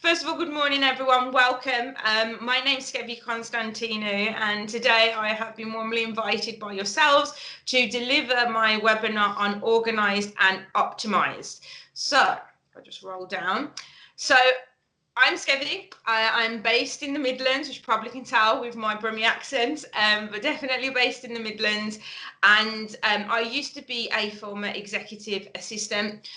First of all, good morning, everyone. Welcome. My name's Skevi and today I have been warmly invited by yourselves to deliver my webinar on organised and optimised. So, I'll just roll down. So, I'm Skevi. I'm based in the Midlands, which you probably can tell with my Brummie accent, but definitely based in the Midlands. And I used to be a former executive assistant.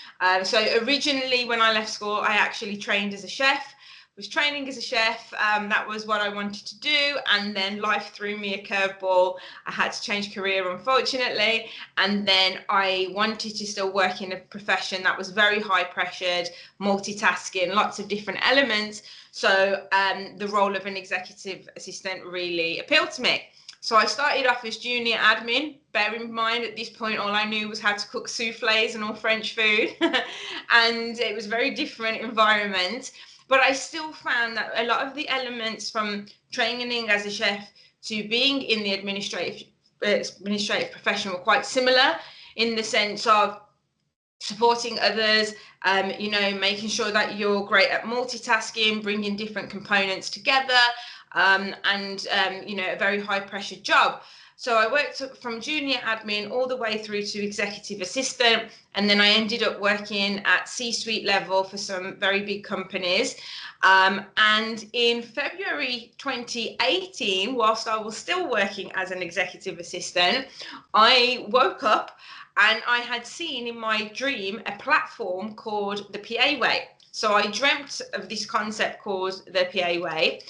So originally, when I left school, I actually trained as a chef. Was training as a chef. That was what I wanted to do, and then life threw me a curveball. I had to change career, unfortunately, and then I wanted to still work in a profession that was very high pressured, multitasking, lots of different elements. So the role of an executive assistant really appealed to me. So I started off as junior admin. Bear in mind, at this point, all I knew was how to cook souffles and all French food. And it was a very different environment. But I still found that a lot of the elements from training as a chef to being in the administrative profession were quite similar, in the sense of supporting others, making sure that you're great at multitasking, bringing different components together, and a very high pressure job. So I worked from junior admin all the way through to executive assistant, and then I ended up working at C-suite level for some very big companies. And in February 2018, whilst I was still working as an executive assistant, I woke up and I had seen in my dream a platform called the PA Way. So I dreamt of this concept called the PA Way.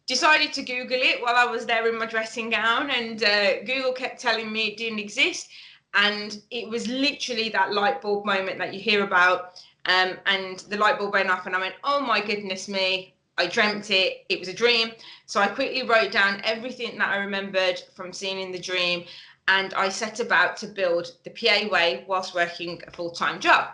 Decided to Google it while I was there in my dressing gown, and Google kept telling me it didn't exist. And it was literally that light bulb moment that you hear about. And the light bulb went off and I went, oh my goodness me, I dreamt it. It was a dream. So I quickly wrote down everything that I remembered from seeing in the dream. And I set about to build the PA Way whilst working a full-time job.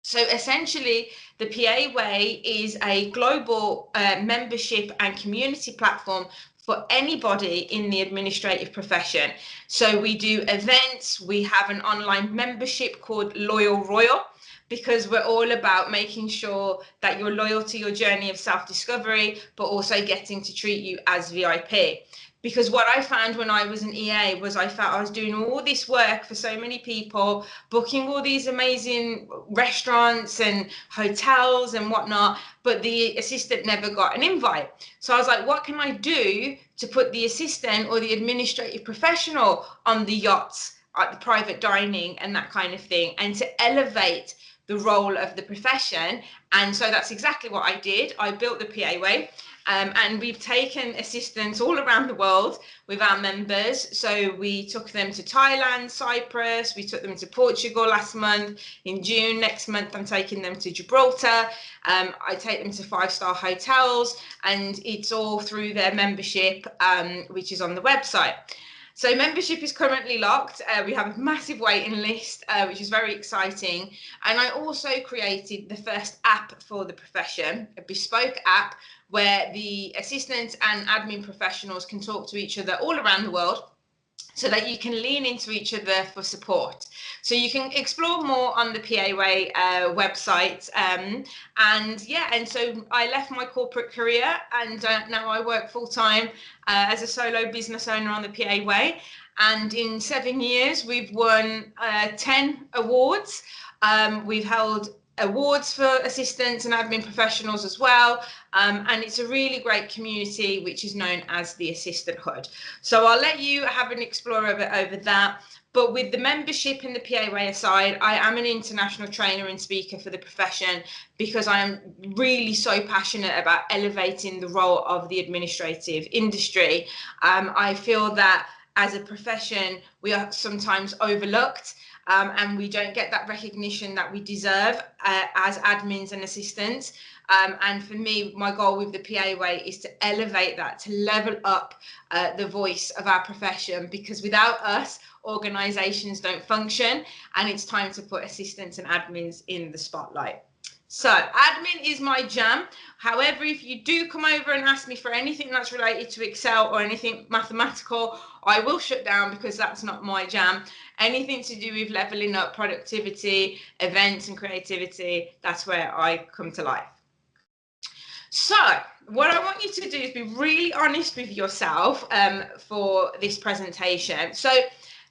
So essentially, the PA Way is a global membership and community platform for anybody in the administrative profession. So we do events, we have an online membership called Loyal Royal, because we're all about making sure that you're loyal to your journey of self-discovery, but also getting to treat you as VIP. Because what I found when I was an EA was I felt I was doing all this work for so many people, booking all these amazing restaurants and hotels and whatnot, but the assistant never got an invite. So I was like, what can I do to put the assistant or the administrative professional on the yachts, at the private dining and that kind of thing, and to elevate the role of the profession? And so that's exactly what I did. I built the PA Way. And we've taken assistants all around the world with our members. So we took them to Thailand, Cyprus, we took them to Portugal last month. In June next month, I'm taking them to Gibraltar. I take them to 5-star hotels, and it's all through their membership, which is on the website. So membership is currently locked. We have a massive waiting list, which is very exciting. And I also created the first app for the profession, a bespoke app where the assistants and admin professionals can talk to each other all around the world, so that you can lean into each other for support. So you can explore more on the PA Way website. And so I left my corporate career, and now I work full-time as a solo business owner on the PA Way. And in 7 years, we've won 10 awards. We've held awards for assistants and admin professionals as well, and it's a really great community which is known as the Assistanthood. So I'll let you have an explore over that. But with the membership and the PA Way aside, I am an international trainer and speaker for the profession, because I am really so passionate about elevating the role of the administrative industry. I feel that as a profession, we are sometimes overlooked. And we don't get that recognition that we deserve as admins and assistants. And for me, my goal with the PA Way is to elevate that, to level up the voice of our profession, because without us, organisations don't function, and it's time to put assistants and admins in the spotlight. So admin is my jam. However, if you do come over and ask me for anything that's related to Excel or anything mathematical, I will shut down, because that's not my jam. Anything to do with leveling up productivity, events and creativity, that's where I come to life. So, what I want you to do is be really honest with yourself for this presentation. So,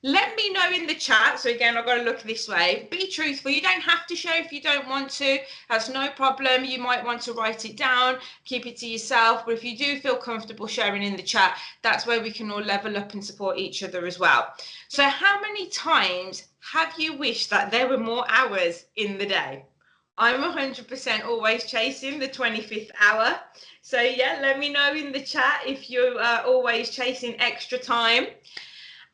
let me know in the chat. So, again, I've got to look this way. Be truthful. You don't have to share if you don't want to. That's no problem. You might want to write it down, keep it to yourself. But if you do feel comfortable sharing in the chat, that's where we can all level up and support each other as well. So, how many times have you wished that there were more hours in the day? I'm 100% always chasing the 25th hour. So yeah, let me know in the chat if you are always chasing extra time.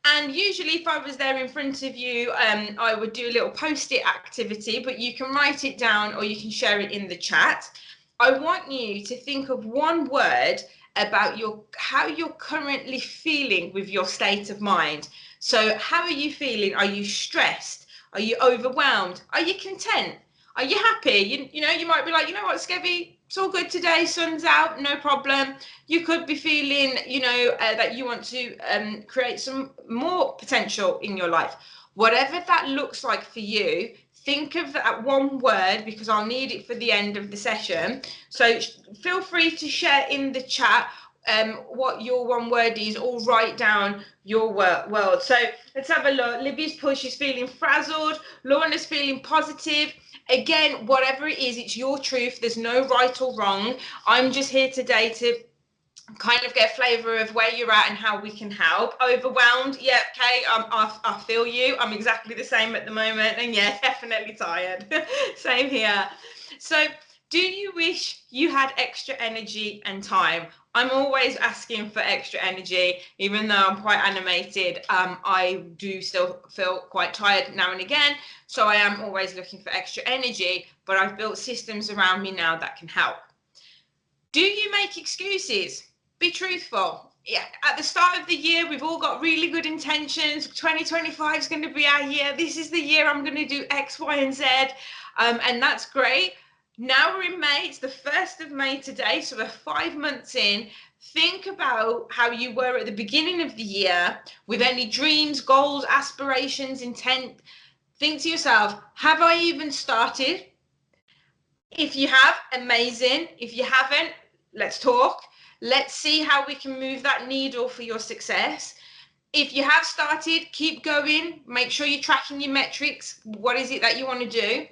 And usually if I was there in front of you, I would do a little post-it activity, but you can write it down or you can share it in the chat. I want you to think of one word about how you're currently feeling with your state of mind. So how are you feeling? Are you stressed? Are you overwhelmed? Are you content? Are you happy? You know, you might be like, you know what, Skevi, it's all good today, sun's out, no problem. You could be feeling, that you want to create some more potential in your life. Whatever that looks like for you, think of that one word because I'll need it for the end of the session. So feel free to share in the chat what your one word is, or write down your world. So let's have a look. Libby's push is feeling frazzled. Lorna's feeling positive. Again, whatever it is, it's your truth. There's no right or wrong. I'm just here today to kind of get a flavour of where you're at and how we can help. Overwhelmed, yeah, okay, I feel you. I'm exactly the same at the moment, and yeah, definitely tired. Same here. So, do you wish you had extra energy and time? I'm always asking for extra energy, even though I'm quite animated. I do still feel quite tired now and again, so I am always looking for extra energy, but I've built systems around me now that can help. Do you make excuses? Be truthful. Yeah, at the start of the year, we've all got really good intentions. 2025 is going to be our year. This is the year I'm going to do X, Y, and Z. And that's great. Now we're in May. It's the 1st of May today. So we're 5 months in. Think about how you were at the beginning of the year with any dreams, goals, aspirations, intent. Think to yourself, have I even started? If you have, amazing. If you haven't, let's talk. Let's see how we can move that needle for your success. If you have started, keep going. Make sure you're tracking your metrics. What is it that you want to do?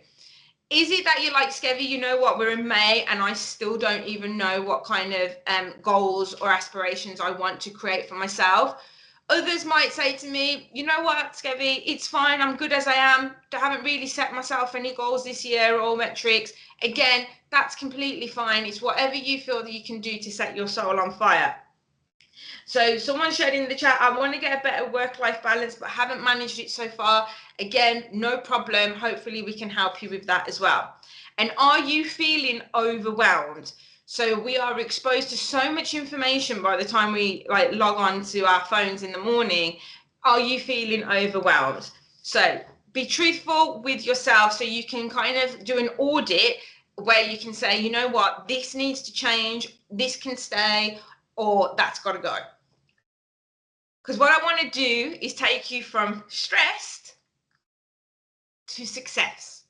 Is it that you're like, Skevi, you know what, we're in May and I still don't even know what kind of goals or aspirations I want to create for myself? Others might say to me, you know what, Skevi, it's fine. I'm good as I am. I haven't really set myself any goals this year or metrics. Again, that's completely fine. It's whatever you feel that you can do to set your soul on fire. So someone shared in the chat, I want to get a better work-life balance, but haven't managed it so far. Again, no problem. Hopefully we can help you with that as well. And are you feeling overwhelmed? So we are exposed to so much information by the time we log on to our phones in the morning. Are you feeling overwhelmed? So be truthful with yourself so you can kind of do an audit where you can say, you know what, this needs to change, this can stay, or that's got to go. Because what I want to do is take you from stressed to success.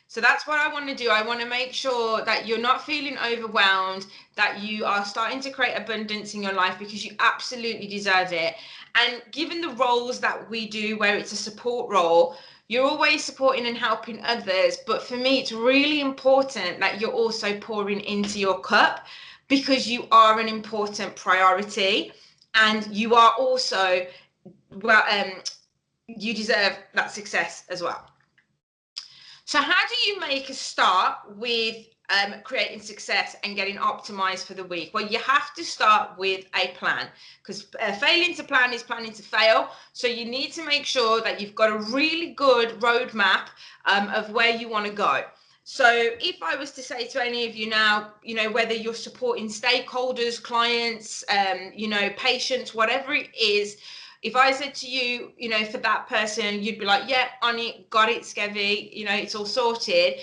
So that's what I want to do. I want to make sure that you're not feeling overwhelmed, that you are starting to create abundance in your life because you absolutely deserve it. And given the roles that we do, where it's a support role, you're always supporting and helping others. But for me, it's really important that you're also pouring into your cup because you are an important priority. And you are also, you deserve that success as well. So how do you make a start with creating success and getting optimized for the week? Well, you have to start with a plan because failing to plan is planning to fail. So you need to make sure that you've got a really good roadmap of where you want to go. So if I was to say to any of you now, whether you're supporting stakeholders, clients, patients, whatever it is, if I said to you, for that person, you'd be like, yeah, on it, got it, Skevi, it's all sorted.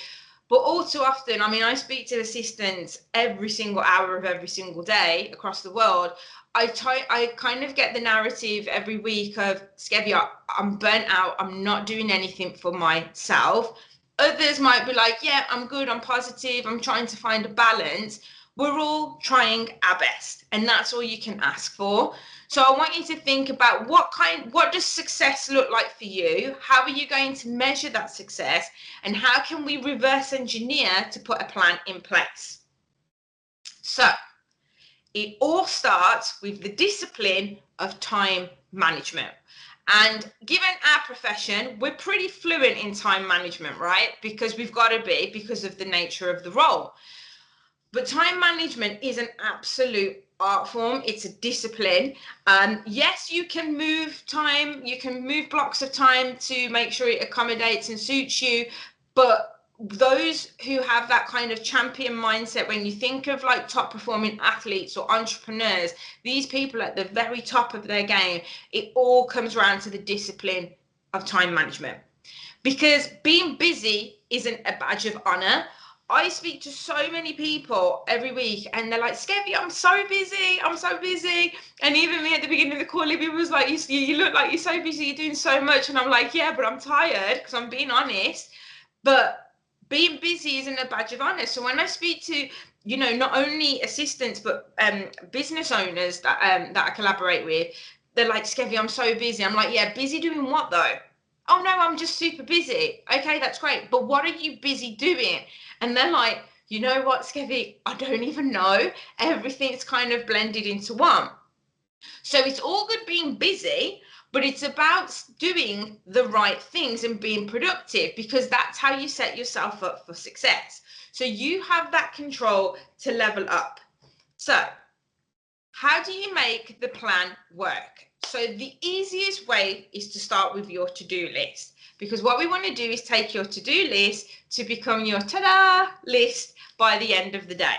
But all too often, I speak to assistants every single hour of every single day across the world. I kind of get the narrative every week of, Skevi, I'm burnt out. I'm not doing anything for myself. Others might be like, yeah, I'm good. I'm positive. I'm trying to find a balance. We're all trying our best, and that's all you can ask for. So I want you to think about what does success look like for you? How are you going to measure that success? And how can we reverse engineer to put a plan in place? So it all starts with the discipline of time management. And given our profession, we're pretty fluent in time management, right? Because we've got to be, because of the nature of the role. But time management is an absolute art form. It's a discipline. Yes, you can move time, you can move blocks of time to make sure it accommodates and suits you, but those who have that kind of champion mindset, when you think of like top performing athletes or entrepreneurs, these people at the very top of their game, it all comes around to the discipline of time management. Because being busy isn't a badge of honor. I speak to so many people every week and they're like, Skevi, I'm so busy. I'm so busy. And even me at the beginning of the call, Libby was like, you look like you're so busy. You're doing so much. And I'm like, yeah, but I'm tired, because I'm being honest. But being busy isn't a badge of honor. So when I speak to, not only assistants, but business owners that I collaborate with, they're like, Skevi, I'm so busy. I'm like, yeah, busy doing what though? Oh no, I'm just super busy. Okay, that's great. But what are you busy doing? And they're like, you know what, Skevi, I don't even know. Everything's kind of blended into one. So it's all good being busy, but it's about doing the right things and being productive, because that's how you set yourself up for success. So you have that control to level up. So how do you make the plan work? So the easiest way is to start with your to-do list, because what we want to do is take your to-do list to become your ta-da list by the end of the day.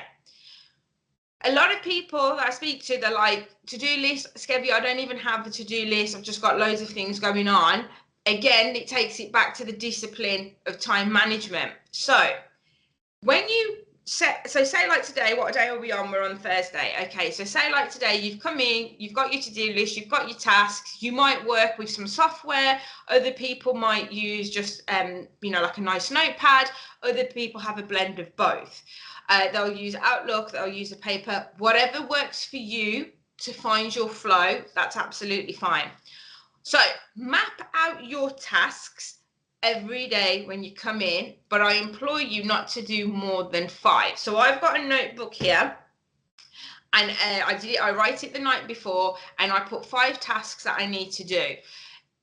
A lot of people that I speak to, they're like, to-do list, Skevi, I don't even have a to-do list. I've just got loads of things going on. Again, it takes it back to the discipline of time management. So when you say like today, what day are we on? We're on Thursday. Okay, so say like today, you've come in, you've got your to-do list, you've got your tasks. You might work with some software. Other people might use just like a nice notepad. Other people have a blend of both. They'll use Outlook, they'll use a paper. Whatever works for you to find your flow, that's absolutely fine. So map out your tasks every day when you come in, but I implore you not to do more than 5. So I've got a notebook here, and I write it the night before, and I put 5 tasks that I need to do.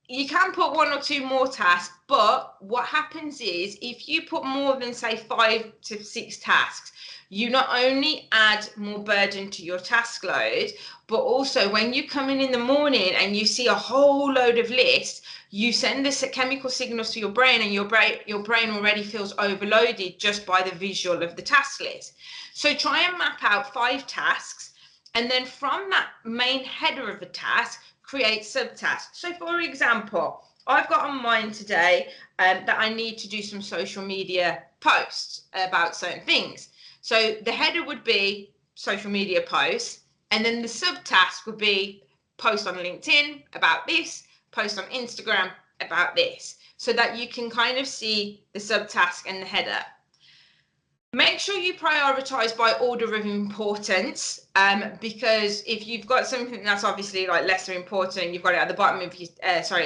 You can put 1 or 2 more tasks, but what happens is if you put more than, say, 5 to 6 tasks, you not only add more burden to your task load, but also when you come in the morning and you see a whole load of lists, you send the chemical signals to your brain, and your brain already feels overloaded just by the visual of the task list. So try and map out 5 tasks, and then from that main header of a task, create subtasks. So for example, I've got on mine today that I need to do some social media posts about certain things. So the header would be social media posts, and then the subtask would be post on LinkedIn about this, post on Instagram about this, so that you can kind of see the subtask and the header. Make sure you prioritize by order of importance, because if you've got something that's obviously like lesser important, you've got it at the bottom of your,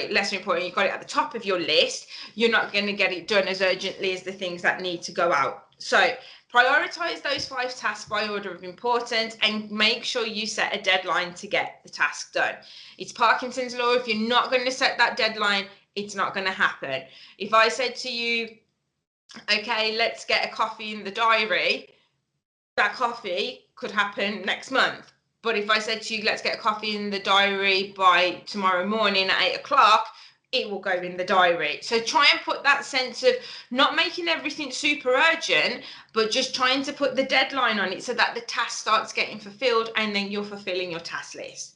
lesser important, you've got it at the top of your list, you're not going to get it done as urgently as the things that need to go out. So prioritize those 5 tasks by order of importance, and make sure you set a deadline to get the task done. It's Parkinson's law. If you're not going to set that deadline, it's not going to happen. If I said to you, okay, let's get a coffee in the diary, that coffee could happen next month. But if I said to you, let's get a coffee in the diary by tomorrow morning at 8 o'clock, it will go in the diary. So try and put that sense of not making everything super urgent, but just trying to put the deadline on it so that the task starts getting fulfilled, and then you're fulfilling your task list.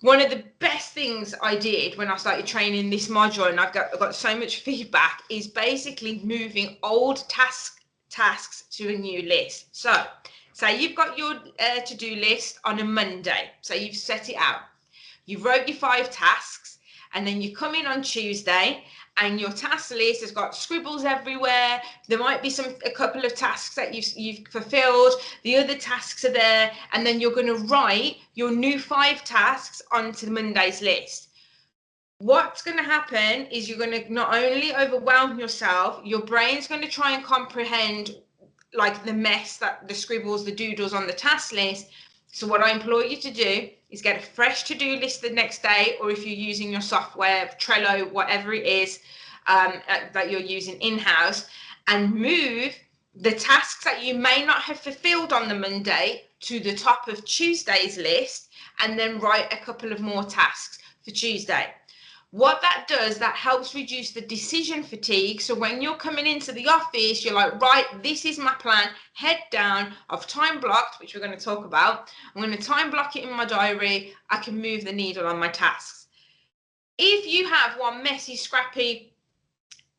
One of the best things I did when I started training this module, and I've got so much feedback, is basically moving old tasks to a new list. So say you've got your to-do list on a Monday. So you've set it out. You've wrote your 5 tasks, And then you come in on Tuesday and your task list has got scribbles everywhere. There might be a couple of tasks that you've fulfilled. The other tasks are there. And then you're going to write your new 5 tasks onto Monday's list. What's going to happen is you're going to not only overwhelm yourself, your brain's going to try and comprehend like the mess, that the scribbles, the doodles on the task list. So what I implore you to do is get a fresh to-do list the next day, or if you're using your software, Trello, whatever it is that you're using in-house, and move the tasks that you may not have fulfilled on the Monday to the top of Tuesday's list, and then write a couple of more tasks for Tuesday. What that does, that helps reduce the decision fatigue. So when you're coming into the office, you're like, right, this is my plan, head down. I've time blocked, which we're going to talk about. I'm going to time block it in my diary. I can move the needle on my tasks. If you have one messy, scrappy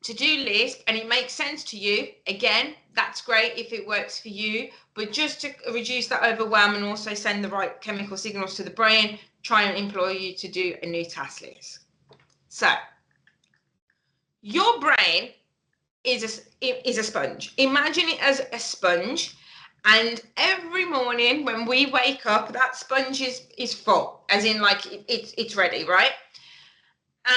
to-do list and it makes sense to you, again, that's great if it works for you. But just to reduce that overwhelm and also send the right chemical signals to the brain, try and implore you to do a new task list. So your brain is a sponge. Imagine it as a sponge, and every morning when we wake up, that sponge is full, as in like it's ready, right?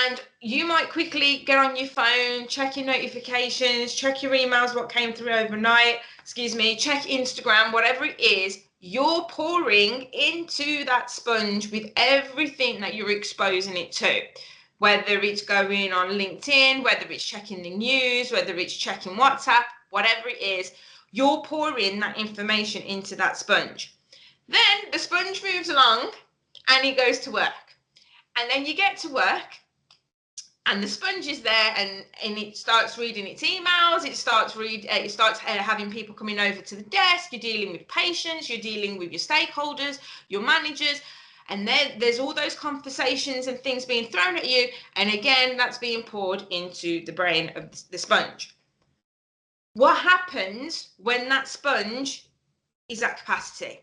And you might quickly get on your phone, check your notifications, check your emails, what came through overnight, check Instagram, whatever it is. You're pouring into that sponge with everything that you're exposing it to. Whether it's going on LinkedIn, whether it's checking the news, whether it's checking WhatsApp, whatever it is, you're pouring that information into that sponge. Then the sponge moves along and it goes to work. And then you get to work and the sponge is there and it starts reading its emails, it starts having people coming over to the desk, you're dealing with patients, you're dealing with your stakeholders, your managers. And there's all those conversations and things being thrown at you. And again, that's being poured into the brain of the sponge. What happens when that sponge is at capacity?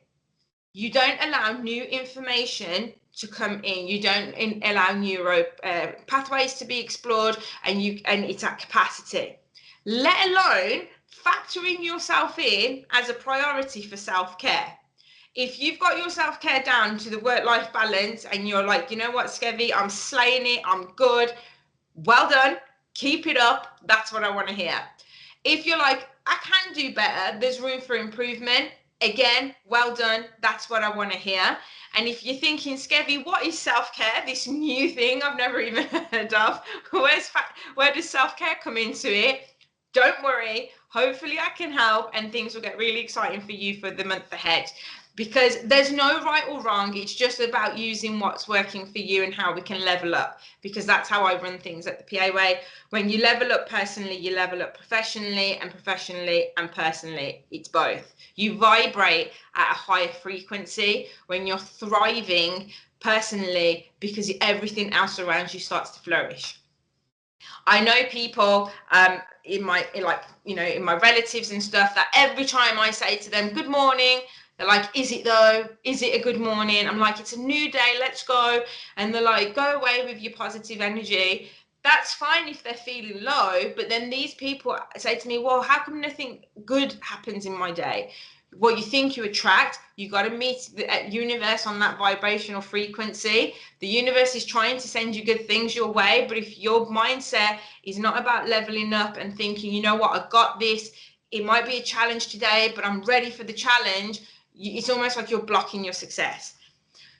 You don't allow new information to come in. You don't allow neuro pathways to be explored, and it's at capacity. Let alone factoring yourself in as a priority for self-care. If you've got your self-care down to the work-life balance and you're like, you know what, Skevi, I'm slaying it, I'm good, well done, keep it up, that's what I want to hear. If you're like, I can do better, there's room for improvement, again, well done, that's what I want to hear. And if you're thinking, Skevi, what is self-care, this new thing I've never even heard of, where does self-care come into it? Don't worry, hopefully I can help and things will get really exciting for you for the month ahead. Because there's no right or wrong, it's just about using what's working for you and how we can level up, because that's how I run things at the PA Way. When you level up personally, you level up professionally, and professionally and personally, it's both. You vibrate at a higher frequency when you're thriving personally, because everything else around you starts to flourish. I know people in my relatives and stuff that every time I say to them, good morning, they're like, is it though? Is it a good morning? I'm like, it's a new day, let's go. And they're like, go away with your positive energy. That's fine if they're feeling low, but then these people say to me, well, how come nothing good happens in my day? What you think you attract, you got to meet the universe on that vibrational frequency. The universe is trying to send you good things your way, but if your mindset is not about leveling up and thinking, you know what, I got this, it might be a challenge today, but I'm ready for the challenge, it's almost like you're blocking your success.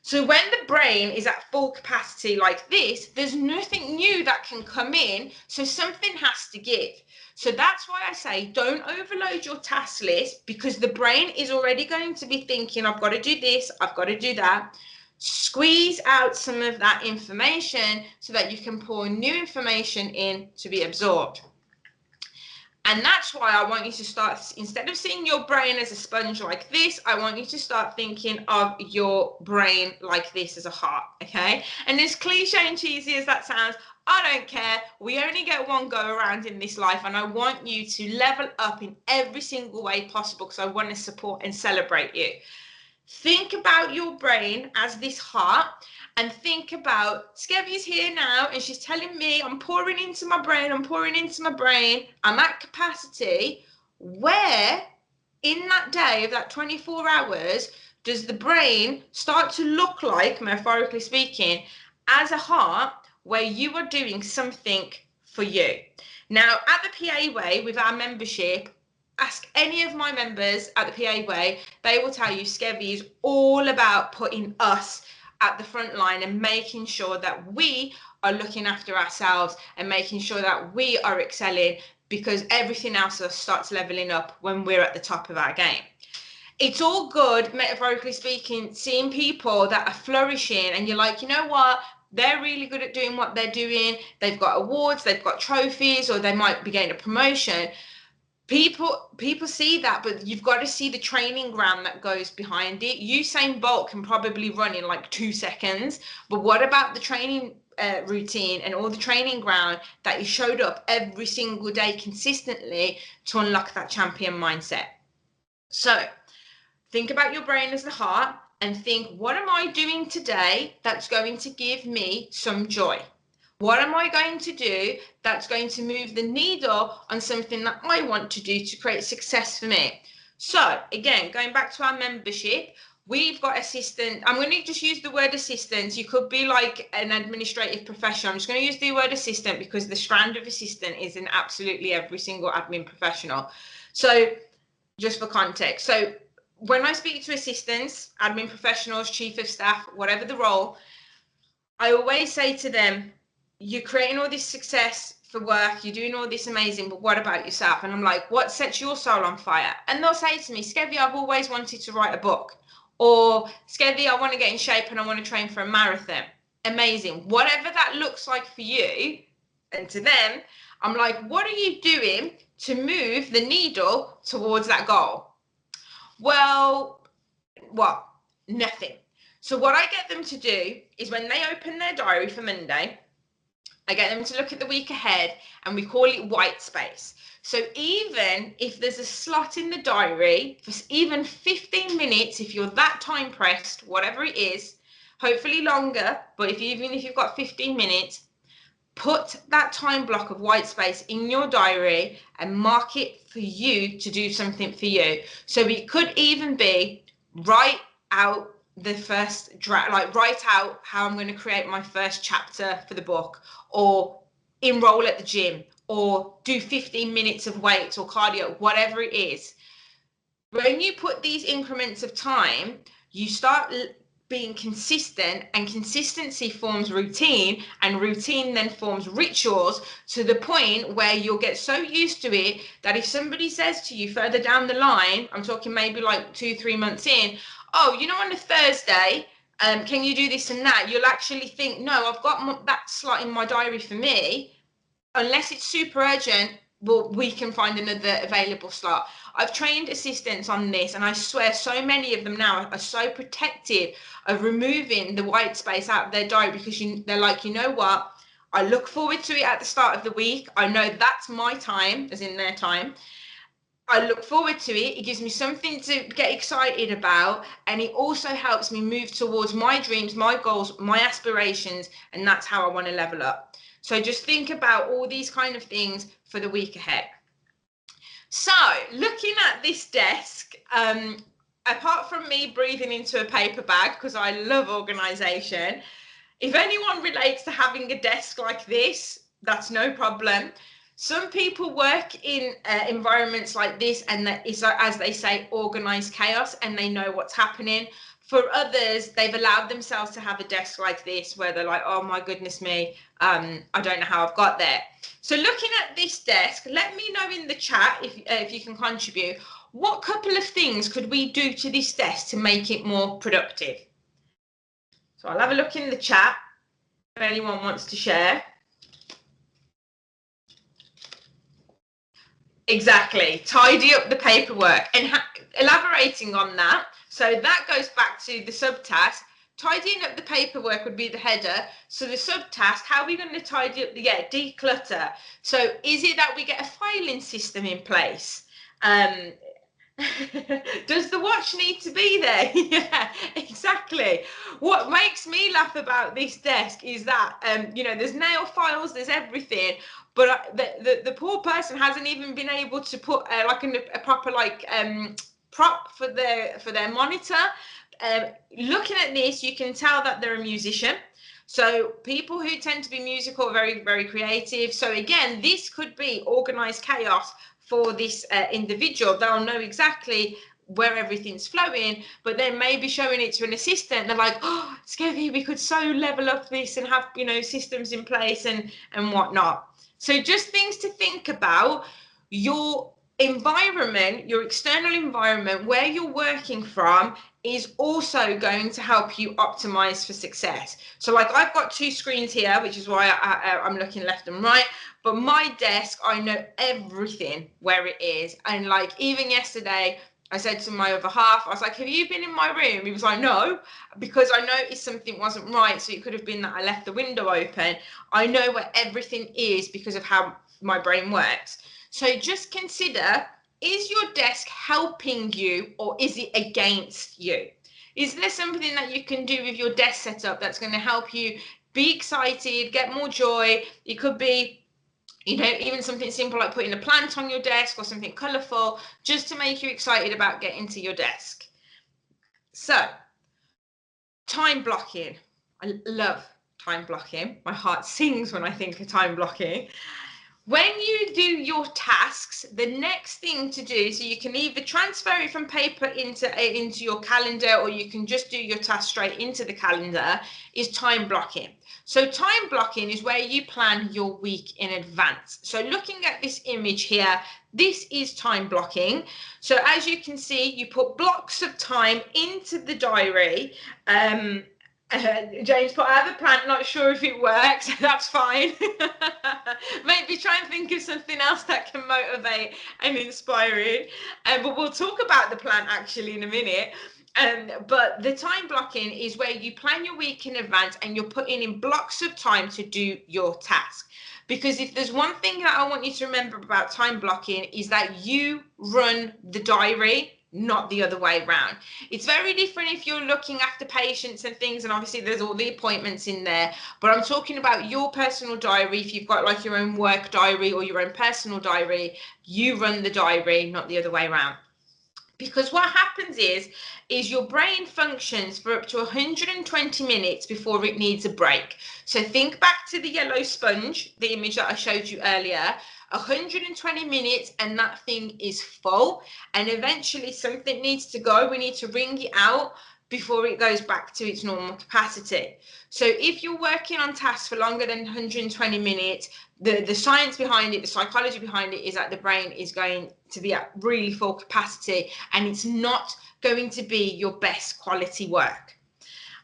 So when the brain is at full capacity like this, there's nothing new that can come in, so something has to give. So that's why I say don't overload your task list, because the brain is already going to be thinking, I've got to do this, I've got to do that. Squeeze out some of that information so that you can pour new information in to be absorbed. And that's why I want you to start, instead of seeing your brain as a sponge like this, I want you to start thinking of your brain like this as a heart, okay? And as cliche and cheesy as that sounds, I don't care. We only get one go around in this life, and I want you to level up in every single way possible, because I want to support and celebrate you. Think about your brain as this heart, and think about Skevi's here now and she's telling me I'm pouring into my brain, I'm at capacity. Where in that day of that 24 hours does the brain start to look like, metaphorically speaking, as a heart where you are doing something for you? Now, at the PA Way, with our membership, ask any of my members at the PA Way, they will tell you Skevi is all about putting us at the front line and making sure that we are looking after ourselves and making sure that we are excelling, because everything else starts leveling up when we're at the top of our game. It's all good, metaphorically speaking, seeing people that are flourishing and you're like, you know what, they're really good at doing what they're doing, they've got awards, they've got trophies, or they might be getting a promotion. People see that, but you've got to see the training ground that goes behind it. Usain Bolt can probably run in like 2 seconds, but what about the training routine and all the training ground that he showed up every single day consistently to unlock that champion mindset? So think about your brain as the heart and think, what am I doing today that's going to give me some joy? What am I going to do that's going to move the needle on something that I want to do to create success for me? So again, going back to our membership, we've got assistant. I'm going to just use the word assistant. You could be like an administrative professional. I'm just going to use the word assistant because the strand of assistant is in absolutely every single admin professional. So just for context. So when I speak to assistants, admin professionals, chief of staff, whatever the role, I always say to them, you're creating all this success for work, you're doing all this amazing, but what about yourself? And I'm like, what sets your soul on fire? And they'll say to me, Skevi, I've always wanted to write a book. Or Skevi, I want to get in shape and I want to train for a marathon. Amazing. Whatever that looks like for you, and to them, I'm like, what are you doing to move the needle towards that goal? Well, what? Nothing. So what I get them to do is when they open their diary for Monday, I get them to look at the week ahead, and we call it white space. So even if there's a slot in the diary for even 15 minutes, if you're that time pressed, whatever it is, hopefully longer, but even if you've got 15 minutes, put that time block of white space in your diary and mark it for you to do something for you. So it could even be write out the first draft, like write out how I'm going to create my first chapter for the book, or enroll at the gym, or do 15 minutes of weights or cardio, whatever it is. When you put these increments of time, you start being consistent, and consistency forms routine, and routine then forms rituals, to the point where you'll get so used to it that if somebody says to you further down the line, I'm talking maybe like 2-3 months in, oh, you know, on a Thursday, can you do this and that? You'll actually think, no, I've got that slot in my diary for me. Unless it's super urgent, well, we can find another available slot. I've trained assistants on this, and I swear so many of them now are so protective of removing the white space out of their diary, because they're like, you know what? I look forward to it at the start of the week. I know that's my time, as in their time. I look forward to it. It gives me something to get excited about, and it also helps me move towards my dreams, my goals, my aspirations, and that's how I want to level up. So just think about all these kind of things for the week ahead. So looking at this desk, apart from me breathing into a paper bag because I love organisation, if anyone relates to having a desk like this, that's no problem. Some people work in environments like this, and that is, as they say, organised chaos, and they know what's happening. For others, they've allowed themselves to have a desk like this where they're like, oh my goodness me, I don't know how I've got there. So looking at this desk, let me know in the chat if you can contribute. What couple of things could we do to this desk to make it more productive? So I'll have a look in the chat if anyone wants to share. Exactly, tidy up the paperwork. And elaborating on that, so that goes back to the subtask. Tidying up the paperwork would be the header. So the subtask, how are we going to tidy up the, declutter. So is it that we get a filing system in place? Does the watch need to be there? Yeah, exactly. What makes me laugh about this desk is that you know, there's nail files, there's everything, but the poor person hasn't even been able to put like a proper like prop for their monitor. Looking at this, you can tell that they're a musician. So people who tend to be musical are very, very creative. So again, this could be organized chaos for this individual. They'll know exactly where everything's flowing, but then maybe showing it to an assistant, they're like, oh, Skevi, we could so level up this and have, you know, systems in place and whatnot. So just things to think about. Your environment, your external environment, where you're working from, is also going to help you optimize for success. So like I've got two screens here, which is why I'm looking left and right, but my desk, I know everything where it is. And like even yesterday, I said to my other half, I was like, have you been in my room? He was like, no, because I noticed something wasn't right. So it could have been that I left the window open. I know where everything is because of how my brain works. So just consider, is your desk helping you or is it against you? Is there something that you can do with your desk setup that's going to help you be excited, get more joy? It could be, you know, even something simple like putting a plant on your desk or something colourful, just to make you excited about getting to your desk. So, time blocking. I love time blocking. My heart sings when I think of time blocking. When you do your tasks, the next thing to do, so you can either transfer it from paper into your calendar, or you can just do your task straight into the calendar, is time blocking. So time blocking is where you plan your week in advance. So looking at this image here, this is time blocking. So as you can see, you put blocks of time into the diary. James put, I have a plant, not sure if it works. That's fine. Maybe try and think of something else that can motivate and inspire you. But we'll talk about the plant actually in a minute. But the time blocking is where you plan your week in advance and you're putting in blocks of time to do your task. Because if there's one thing that I want you to remember about time blocking, is that you run the diary, not the other way around. It's very different if you're looking after patients and things, and obviously there's all the appointments in there, but I'm talking about your personal diary. If you've got like your own work diary or your own personal diary, you run the diary, not the other way around. Because what happens is your brain functions for up to 120 minutes before it needs a break. So think back to the yellow sponge, the image that I showed you earlier. 120 minutes and that thing is full, and eventually something needs to go. We need to wring it out before it goes back to its normal capacity. So if you're working on tasks for longer than 120 minutes, the science behind it, the psychology behind it, is that the brain is going to be at really full capacity, and it's not going to be your best quality work.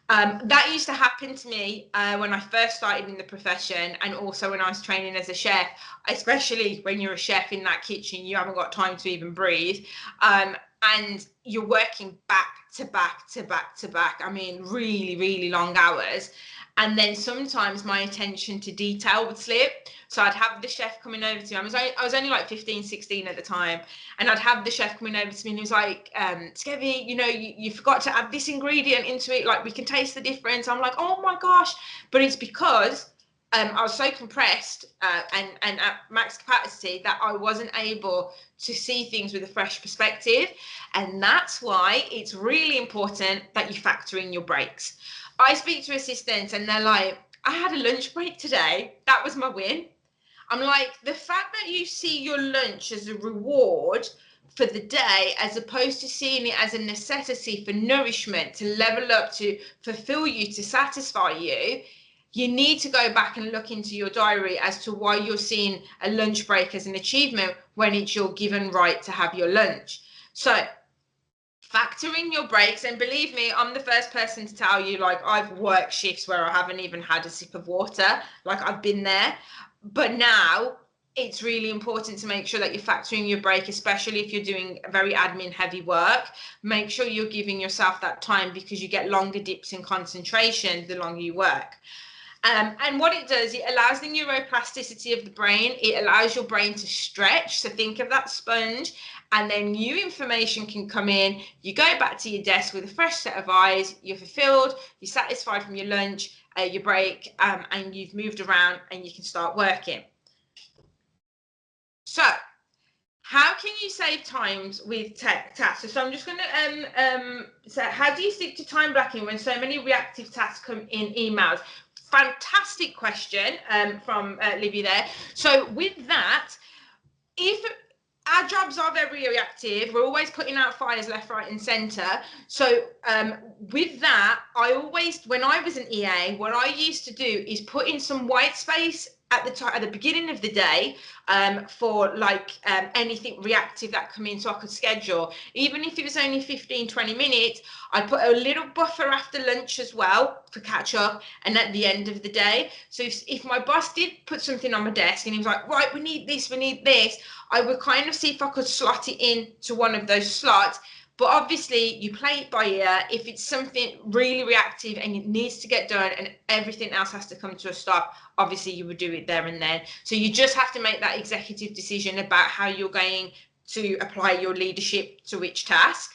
That used to happen to me when I first started in the profession, and also when I was training as a chef, especially when you're a chef in that kitchen, you haven't got time to even breathe. And you're working back to back to back to back. I mean, really, really long hours. And then sometimes my attention to detail would slip. So I'd have the chef coming over to me. I was only like 15, 16 at the time. And I'd have the chef coming over to me and he was like, Skevi, you know, you forgot to add this ingredient into it. Like, we can taste the difference. I'm like, oh my gosh. But it's because I was so compressed and at max capacity that I wasn't able to see things with a fresh perspective. And that's why it's really important that you factor in your breaks. I speak to assistants and they're like, I had a lunch break today. That was my win. I'm like, the fact that you see your lunch as a reward for the day, as opposed to seeing it as a necessity for nourishment, to level up, to fulfill you, to satisfy you, you need to go back and look into your diary as to why you're seeing a lunch break as an achievement when it's your given right to have your lunch. So factor in your breaks, and believe me, I'm the first person to tell you, like, I've worked shifts where I haven't even had a sip of water. Like, I've been there. But now it's really important to make sure that you're factoring your break, especially if you're doing very admin heavy work. Make sure you're giving yourself that time, because you get longer dips in concentration the longer you work. And what it does, it allows the neuroplasticity of the brain. It allows your brain to stretch. So think of that sponge, and then new information can come in. You go back to your desk with a fresh set of eyes. You're fulfilled. You're satisfied from your lunch, your break, and you've moved around, and you can start working. So how can you save times with tasks? So I'm just going to so how do you stick to time blocking when so many reactive tasks come in emails? Fantastic question from Livy there. So with that, if our jobs are very reactive, we're always putting out fires left, right, and centre. So with that, I always, when I was an EA, what I used to do is put in some white space at the beginning of the day for like anything reactive that come in, so I could schedule. Even if it was only 15-20 minutes, I'd put a little buffer after lunch as well for catch up, and at the end of the day. So if my boss did put something on my desk and he was like, right, we need this, I would kind of see if I could slot it in to one of those slots. But obviously, you play it by ear. If it's something really reactive and it needs to get done and everything else has to come to a stop, obviously you would do it there and then. So you just have to make that executive decision about how you're going to apply your leadership to which task.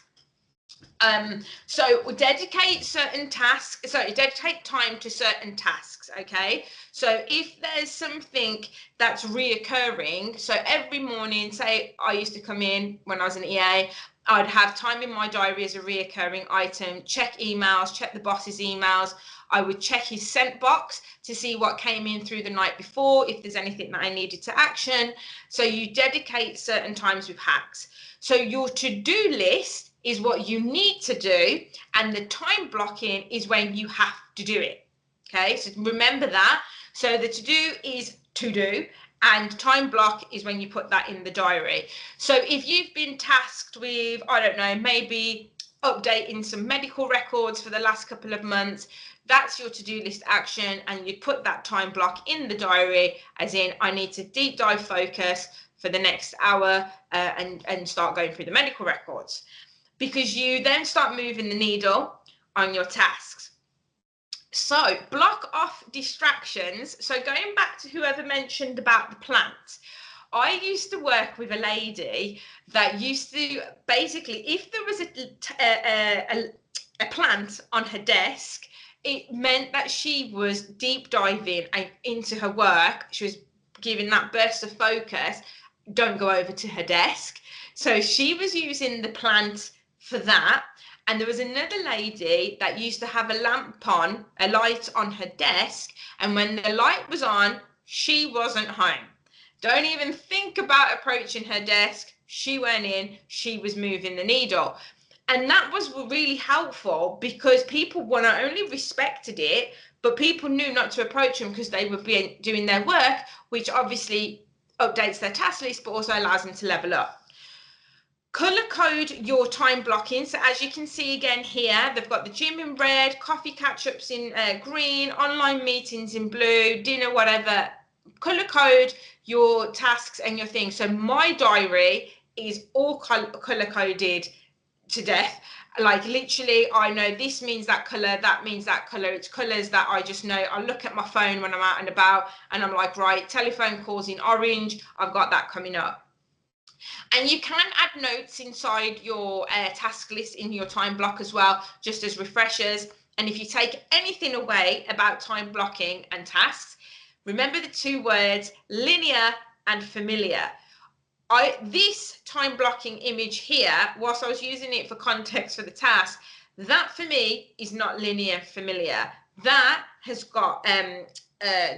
So dedicate certain tasks, dedicate time to certain tasks, okay? So if there's something that's reoccurring, so every morning, say I used to come in when I was an EA, I'd have time in my diary as a reoccurring item, check emails, check the boss's emails. I would check his sent box to see what came in through the night before, if there's anything that I needed to action. So you dedicate certain times with hacks. So your to-do list is what you need to do, and the time blocking is when you have to do it. Okay, so remember that. So the to-do is to do, and time block is when you put that in the diary. So if you've been tasked with, I don't know, maybe updating some medical records for the last couple of months, that's your to-do list action, and you put that time block in the diary, as in I need to deep dive focus for the next hour and start going through the medical records, because you then start moving the needle on your tasks. So block off distractions. So going back to whoever mentioned about the plant, I used to work with a lady that used to basically, if there was a plant on her desk, it meant that she was deep diving into her work. She was giving that burst of focus. Don't go over to her desk. So she was using the plant for that. And there was another lady that used to have a light on her desk, and when the light was on, she wasn't home. Don't even think about approaching her desk. She went in, she was moving the needle. And that was really helpful, because people not only respected it, but people knew not to approach them because they were doing their work, which obviously updates their task list, but also allows them to level up. Color code your time blocking. So as you can see again here, they've got the gym in red, coffee catch-ups in green, online meetings in blue, dinner, whatever. Color code your tasks and your things. So my diary is all color coded to death. Like literally, I know this means that color, that means that color. It's colors that I just know. I look at my phone when I'm out and about, and I'm like, right, telephone calls in orange, I've got that coming up. And you can add notes inside your task list in your time block as well, just as refreshers. And if you take anything away about time blocking and tasks, remember the two words linear and familiar. This time blocking image here, whilst I was using it for context for the task, that for me is not linear familiar. That has got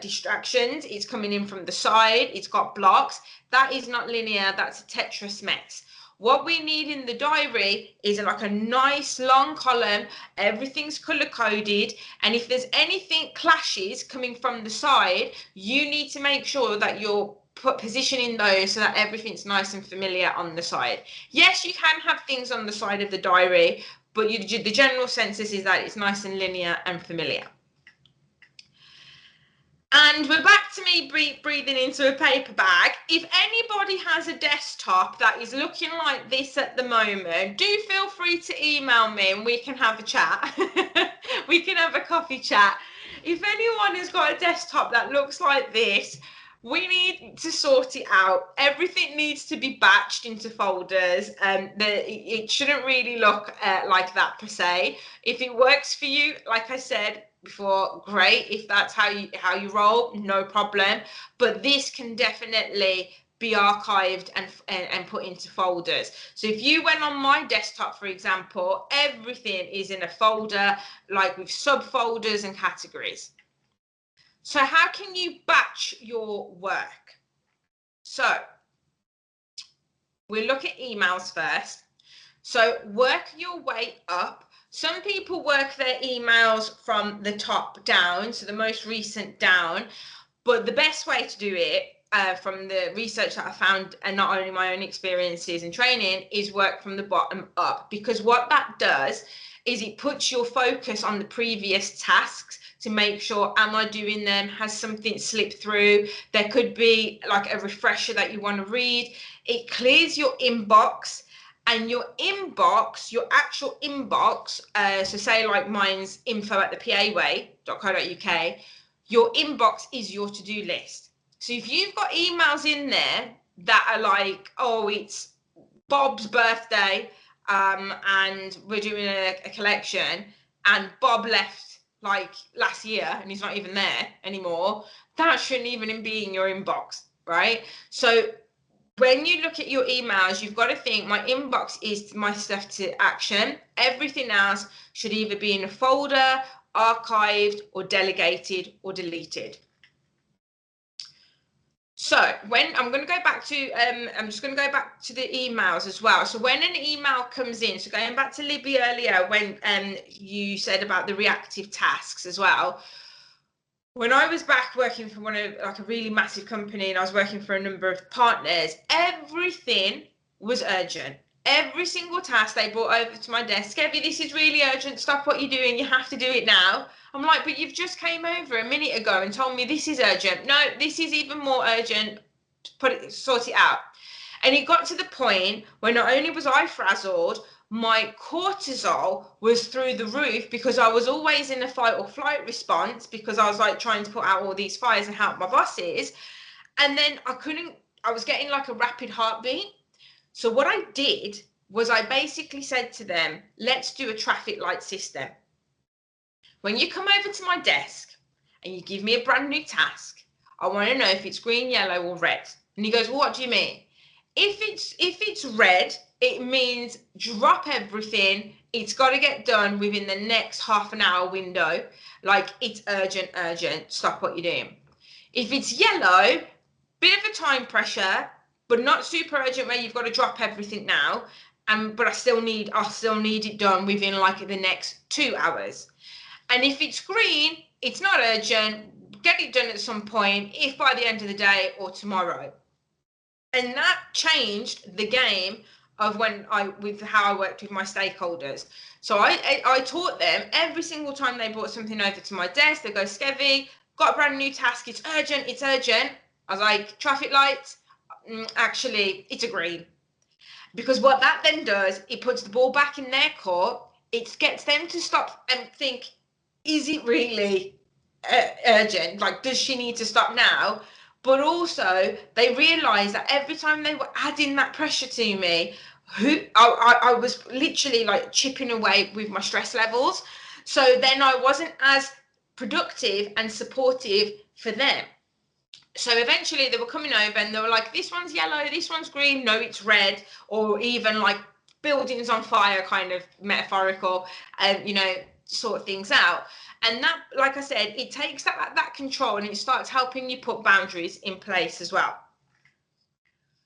distractions. It's coming in from the side. It's got blocks. That is not linear. That's a Tetris mess. What we need in the diary is like a nice long column. Everything's color coded. And if there's anything clashes coming from the side, you need to make sure that you're positioning those so that everything's nice and familiar on the side. Yes, you can have things on the side of the diary, but the general census is that it's nice and linear and familiar. And we're back to me breathing into a paper bag. If anybody has a desktop that is looking like this at the moment, do feel free to email me and we can have a chat. We can have a coffee chat. if anyone has got a desktop that looks like this, we need to sort it out. Everything needs to be batched into folders, and it shouldn't really look like that per se. If it works for you, like I said before, great. If that's how you roll, no problem. But this can definitely be archived and put into folders. So if you went on my desktop, for example, everything is in a folder, like with subfolders and categories. So how can you batch your work? So we'll look at emails first. So work your way up. Some people work their emails from the top down, so the most recent down. But the best way to do it, from the research that I found, and not only my own experiences and training, is work from the bottom up. Because what that does is it puts your focus on the previous tasks to make sure, am I doing them? Has something slipped through? There could be like a refresher that you want to read. It clears your inbox. And your inbox, your actual inbox, so say like mine's info@thepaway.co.uk, your inbox is your to-do list. So if you've got emails in there that are like, oh, it's Bob's birthday, and we're doing a collection, and Bob left like last year and he's not even there anymore, that shouldn't even be in your inbox, right? So when you look at your emails, you've got to think, my inbox is my stuff to action. Everything else should either be in a folder, archived, or delegated, or deleted. So when I'm going to go back to, I'm just going to go back to the emails as well. So when an email comes in, so going back to Libby earlier, when you said about the reactive tasks as well. When I was back working for like a really massive company, and I was working for a number of partners, everything was urgent. Every single task they brought over to my desk, Skevi, this is really urgent. Stop what you're doing. You have to do it now. I'm like, but you've just came over a minute ago and told me this is urgent. No, this is even more urgent. Sort it out. And it got to the point where not only was I frazzled, my cortisol was through the roof, because I was always in a fight or flight response, because I was like trying to put out all these fires and help my bosses. And then I was getting like a rapid heartbeat. So what I did was I basically said to them, let's do a traffic light system. When you come over to my desk and you give me a brand new task, I want to know if it's green, yellow, or red. And he goes, well, what do you mean? If it's red, it means drop everything. It's got to get done within the next half an hour window. Like, it's urgent, stop what you're doing. If it's yellow, bit of a time pressure, but not super urgent where you've got to drop everything now. But I still need it done within like the next 2 hours. And if it's green, it's not urgent. Get it done at some point, if by the end of the day or tomorrow. And that changed the game of with how I worked with my stakeholders. So I taught them every single time they brought something over to my desk, they go, Skevi, got a brand new task, it's urgent. I was like, traffic lights, actually, it's a green. Because what that then does, it puts the ball back in their court. It gets them to stop and think, is it really urgent? Like, does she need to stop now? But also, they realised that every time they were adding that pressure to me, I was literally like chipping away with my stress levels. So then I wasn't as productive and supportive for them. So eventually they were coming over and they were like, this one's yellow, this one's green, no, it's red, or even like buildings on fire, kind of metaphorical, and sort things out. And that, like I said, it takes that control, and it starts helping you put boundaries in place as well.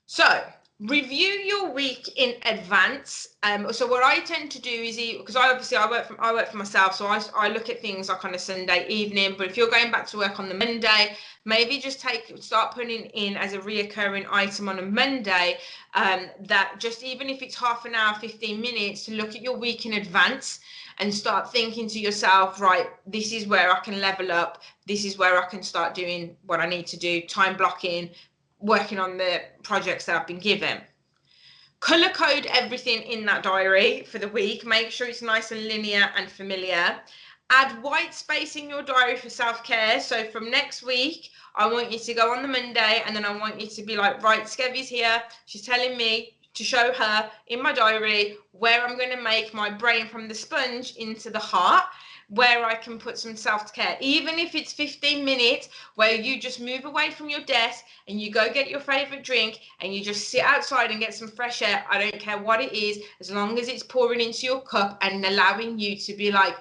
So review your week in advance. So what I tend to do is, because I work for myself, so I look at things like on a Sunday evening. But if you're going back to work on the Monday, maybe just start putting in as a reoccurring item on a Monday, that just, even if it's half an hour, 15 minutes, to look at your week in advance and start thinking to yourself, right, this is where I can level up. This is where I can start doing what I need to do, time blocking, working on the projects that I've been given. Color code everything in that diary for the week. Make sure it's nice and linear and familiar. Add white space in your diary for self-care. So from next week, I want you to go on the Monday, and then I want you to be like, right, Skevi's here. She's telling me to show her in my diary where I'm going to make my brain from the sponge into the heart, where I can put some self-care, even if it's 15 minutes where you just move away from your desk and you go get your favorite drink and you just sit outside and get some fresh air. I don't care what it is, as long as it's pouring into your cup and allowing you to be like,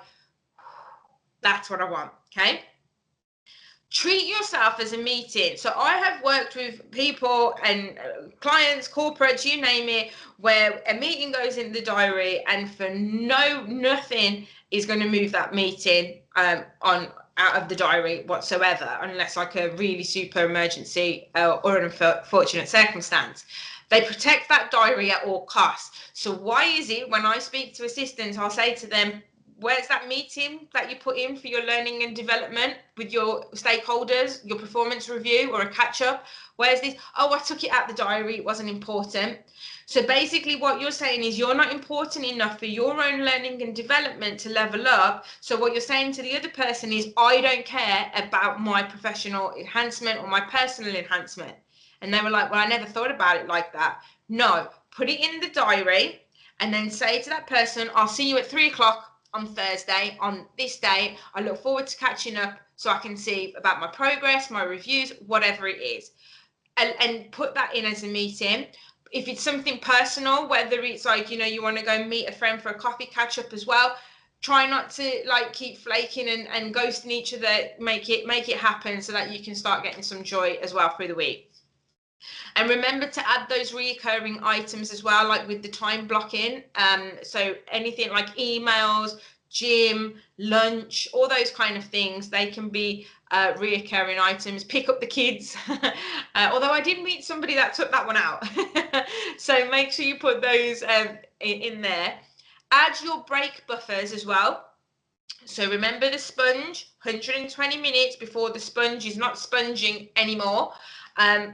that's what I want. Okay. Treat yourself as a meeting. So I have worked with people and clients, corporates, you name it, where a meeting goes in the diary, and for nothing is going to move that meeting on out of the diary whatsoever, unless like a really super emergency or an unfortunate circumstance. They protect that diary at all costs. So why is it when I speak to assistants, I'll say to them, where's that meeting that you put in for your learning and development with your stakeholders, your performance review or a catch up? Where's this? Oh, I took it out the diary. It wasn't important. So basically what you're saying is you're not important enough for your own learning and development to level up. So what you're saying to the other person is, I don't care about my professional enhancement or my personal enhancement. And they were like, well, I never thought about it like that. No, put it in the diary and then say to that person, I'll see you at 3 o'clock on Thursday on this day. I look forward to catching up so I can see about my progress, my reviews, whatever it is, and put that in as a meeting. If it's something personal, whether it's like, you want to go meet a friend for a coffee catch up as well, try not to like keep flaking and ghosting each other. Make it happen so that you can start getting some joy as well through the week. And remember to add those recurring items as well, like with the time blocking. So anything like emails, gym, lunch, all those kind of things, they can be reoccurring items. Pick up the kids. Although I did meet somebody that took that one out. So make sure you put those in there. Add your break buffers as well. So remember the sponge, 120 minutes before the sponge is not sponging anymore.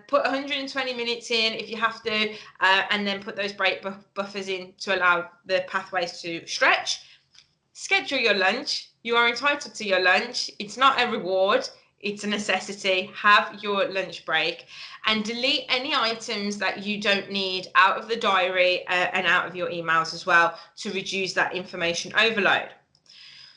Put 120 minutes in if you have to, and then put those break buffers in to allow the pathways to stretch. Schedule your lunch. You are entitled to your lunch. It's not a reward, it's a necessity. Have your lunch break, and delete any items that you don't need out of the diary and out of your emails as well, to reduce that information overload.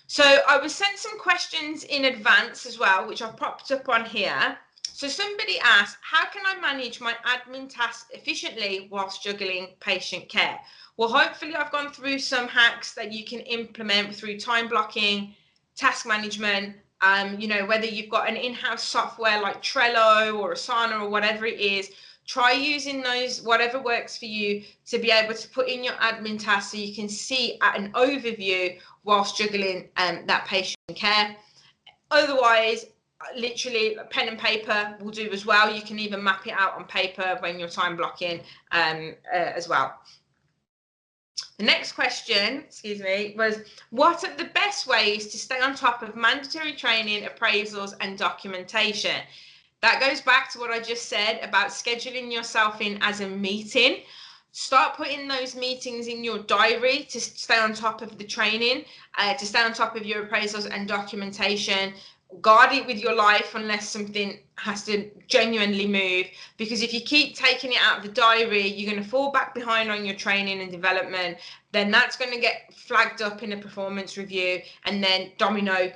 So I was sent some questions in advance as well, which I've popped up on here. So somebody asked, how can I manage my admin tasks efficiently whilst juggling patient care? Well, hopefully I've gone through some hacks that you can implement through time blocking, task management, whether you've got an in-house software like Trello or Asana or whatever it is. Try using those, whatever works for you, to be able to put in your admin tasks so you can see at an overview whilst juggling that patient care. Otherwise, literally pen and paper will do as well. You can even map it out on paper when you're time blocking as well. The next question, was what are the best ways to stay on top of mandatory training, appraisals and documentation? That goes back to what I just said about scheduling yourself in as a meeting. Start putting those meetings in your diary to stay on top of the training, to stay on top of your appraisals and documentation. Guard it with your life unless something has to genuinely move, because if you keep taking it out of the diary, you're going to fall back behind on your training and development. Then that's going to get flagged up in a performance review, and then domino.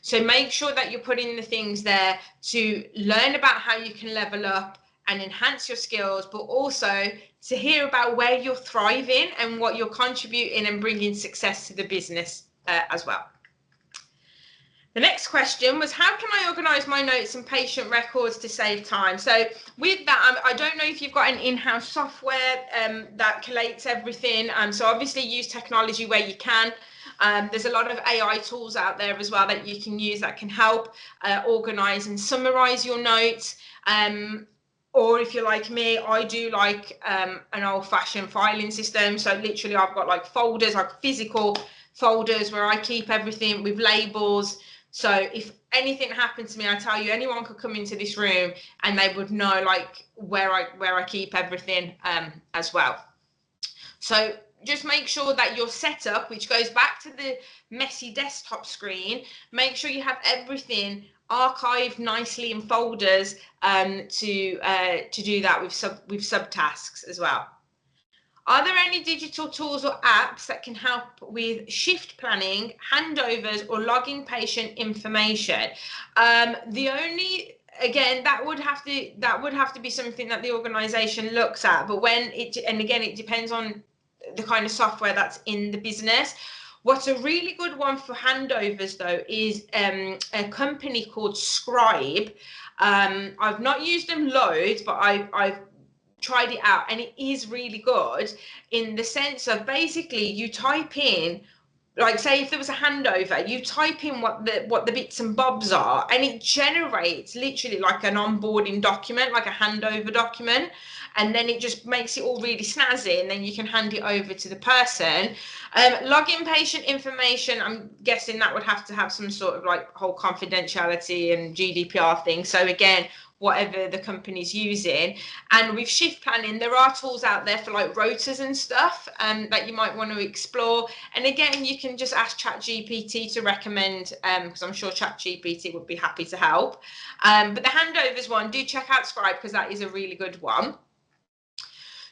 So make sure that you're putting the things there to learn about how you can level up and enhance your skills, but also to hear about where you're thriving and what you're contributing and bringing success to the business as well. The next question was, how can I organise my notes and patient records to save time? So with that, I don't know if you've got an in-house software that collates everything. So obviously use technology where you can. There's a lot of AI tools out there as well that you can use that can help organise and summarise your notes. Or if you're like me, I do like an old-fashioned filing system. So literally I've got like folders, like physical folders where I keep everything with labels. So if anything happened to me, I tell you, anyone could come into this room and they would know like where I keep everything as well. So just make sure that your setup, which goes back to the messy desktop screen, make sure you have everything archived nicely in folders to do that with subtasks as well. Are there any digital tools or apps that can help with shift planning, handovers, or logging patient information? The only, again, that would have to be something that the organisation looks at. But and again, it depends on the kind of software that's in the business. What's a really good one for handovers though is a company called Scribe. I've not used them loads, but I've tried it out, and it is really good in the sense of basically you type in, like, say if there was a handover, you type in what the bits and bobs are, and it generates literally like an onboarding document, like a handover document, and then it just makes it all really snazzy, and then you can hand it over to the person. Login patient information, I'm guessing that would have to have some sort of like whole confidentiality and GDPR thing. So again, whatever the company's using. And with shift planning, there are tools out there for like rotas and stuff that you might want to explore. And again, you can just ask ChatGPT to recommend, because I'm sure ChatGPT would be happy to help. But the handovers one, do check out Scribe, because that is a really good one.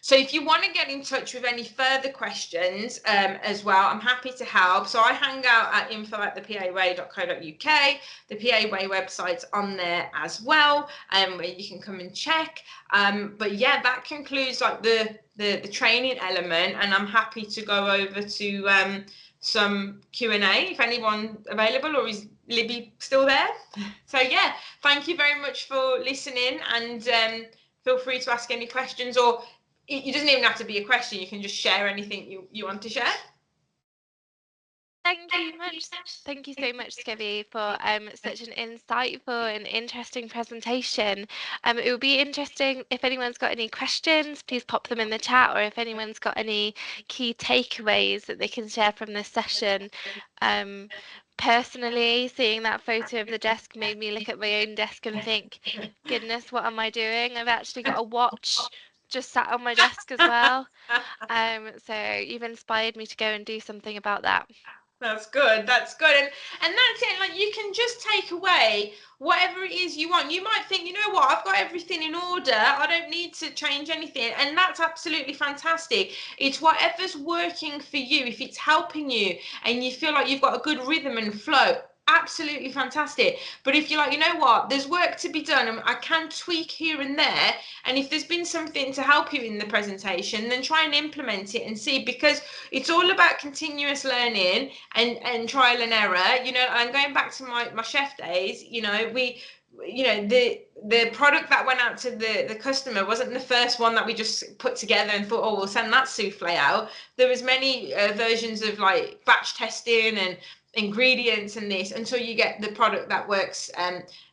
So if you want to get in touch with any further questions as well, I'm happy to help. So I hang out at info@thepaway.co.uk. The PA Way website's on there as well, where you can come and check. But yeah, that concludes like the training element, and I'm happy to go over to some Q&A if anyone's available, or is Libby still there? So yeah, thank you very much for listening, and feel free to ask any questions, or it doesn't even have to be a question. You can just share anything you want to share. Thank you much. Thank you so much, Skevi, for such an insightful and interesting presentation. It would be interesting if anyone's got any questions, please pop them in the chat, or if anyone's got any key takeaways that they can share from this session. Personally, seeing that photo of the desk made me look at my own desk and think, goodness, what am I doing? I've actually got a watch just sat on my desk as well. So you've inspired me to go and do something about that. That's good. That's good. And that's it. Like, you can just take away whatever it is you want. You might think, you know what, I've got everything in order. I don't need to change anything. And that's absolutely fantastic. It's whatever's working for you. If it's helping you and you feel like you've got a good rhythm and flow, absolutely fantastic. But if you're like, you know what, there's work to be done and I can tweak here and there, and if there's been something to help you in the presentation, then try and implement it and see, because it's all about continuous learning and trial and error. You know, and going back to my chef days, you know, the product that went out to the customer wasn't the first one that we just put together and thought, oh, we'll send that souffle out. There was many versions of like batch testing and ingredients and this, until you get the product that works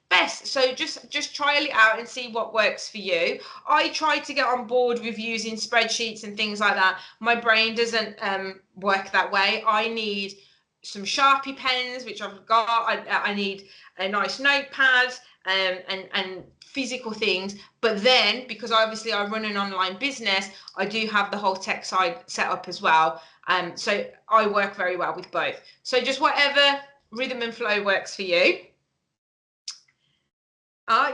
best. So just trial it out and see what works for you. I try to get on board with using spreadsheets and things like that. My brain doesn't work that way. I need some Sharpie pens, which I've got. I need a nice notepad and physical things. But then, because obviously I run an online business, I do have the whole tech side set up as well. So I work very well with both. So just whatever rhythm and flow works for you.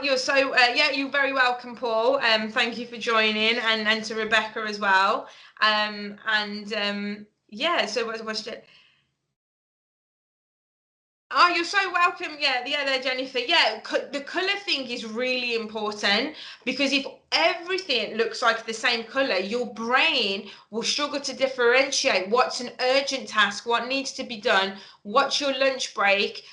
You're so yeah, you're very welcome, Paul. Thank you for joining, and to Rebecca as well. Yeah, so what's it? Oh, you're so welcome. Yeah, there, Jennifer. Yeah, the color thing is really important, because if everything looks like the same color, your brain will struggle to differentiate what's an urgent task, what needs to be done, what's your lunch break,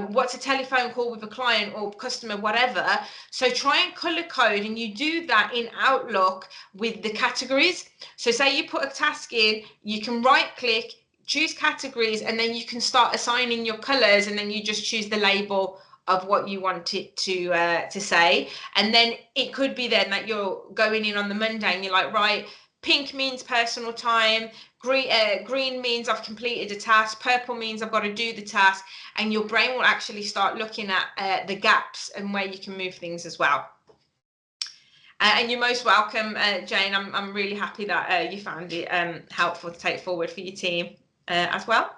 what's a telephone call with a client or customer, whatever. So try and color code, and you do that in Outlook with the categories. So say you put a task in, you can right click, choose categories, and then you can start assigning your colors, and then you just choose the label of what you want it to say. And then it could be then that you're going in on the Monday and you're like, right, pink means personal time, green means I've completed a task, purple means I've got to do the task, and your brain will actually start looking at the gaps and where you can move things as well. And you're most welcome, Jane. I'm really happy that you found it helpful to take forward for your team as well.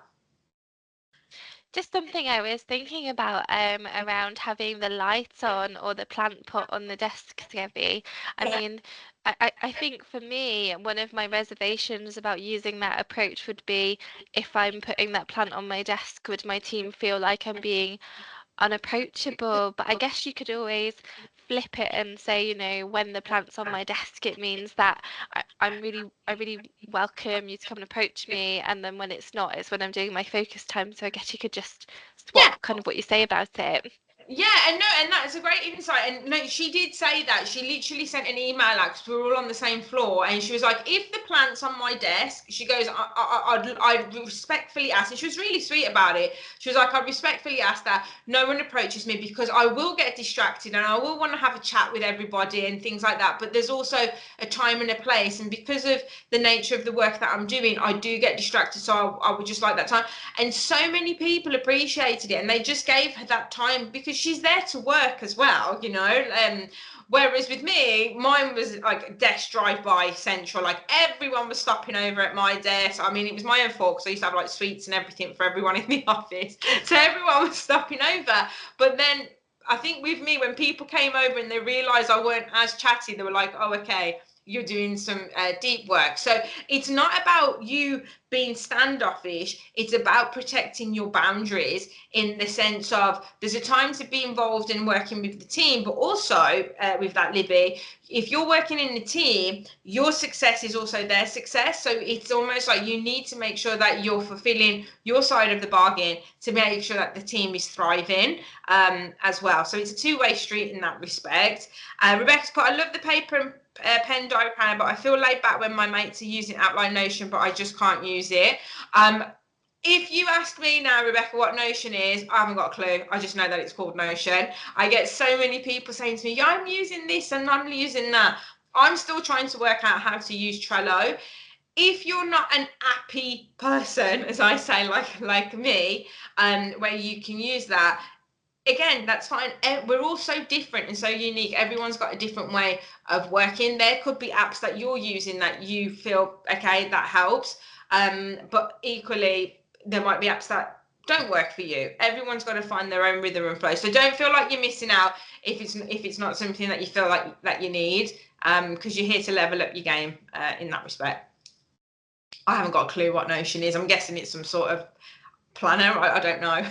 Just something I was thinking about around having the lights on or the plant pot on the desk, Skevi. I mean, I think for me, one of my reservations about using that approach would be if I'm putting that plant on my desk, would my team feel like I'm being unapproachable? But I guess you could always flip it and say, you know, when the plant's on my desk, it means that I really welcome you to come and approach me. And then when it's not, it's when I'm doing my focus time. So I guess you could just Yeah. swap kind of what you say about it. Yeah, and no, and that's a great insight. And no, she did say that. She literally sent an email out because we were all on the same floor, and she was like, "If the plant's on my desk," she goes, "I'd respectfully ask." And she was really sweet about it. She was like, "I'd respectfully ask that no one approaches me because I will get distracted and I will want to have a chat with everybody and things like that. But there's also a time and a place, and because of the nature of the work that I'm doing, I do get distracted. So I would just like that time." And so many people appreciated it, and they just gave her that time because she's there to work as well, you know. Whereas with me, mine was like desk drive-by central. Like everyone was stopping over at my desk. I mean, it was my own fault because I used to have like sweets and everything for everyone in the office. So everyone was stopping over. But then I think with me, when people came over and they realised I weren't as chatty, they were like, "Oh, okay, you're doing some deep work." So it's not about you being standoffish. It's about protecting your boundaries in the sense of there's a time to be involved in working with the team, but also with that, Libby, if you're working in the team, your success is also their success. So it's almost like you need to make sure that you're fulfilling your side of the bargain to make sure that the team is thriving as well. So it's a two-way street in that respect. Rebecca's put, "I love the paper and pen diary planner, but I feel laid back when my mates are using Outline Notion, but I just can't use it." If you ask me now, Rebecca, what Notion is, I haven't got a clue. I just know that it's called Notion. I get so many people saying to me, "Yeah, I'm using this and I'm using that." I'm still trying to work out how to use Trello. If you're not an appy person, as I say, like me, where you can use that, again, that's fine. We're all so different and so unique. Everyone's got a different way of working. There could be apps that you're using that you feel, okay, that helps. But equally, there might be apps that don't work for you. Everyone's got to find their own rhythm and flow. So don't feel like you're missing out if it's not something that you feel like that you need, because you're here to level up your game in that respect. I haven't got a clue what Notion is. I'm guessing it's some sort of planner. I don't know.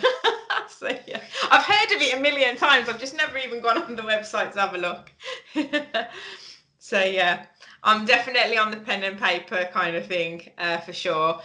So yeah, I've heard of it a million times. I've just never even gone on the website to have a look. So yeah, I'm definitely on the pen and paper kind of thing for sure.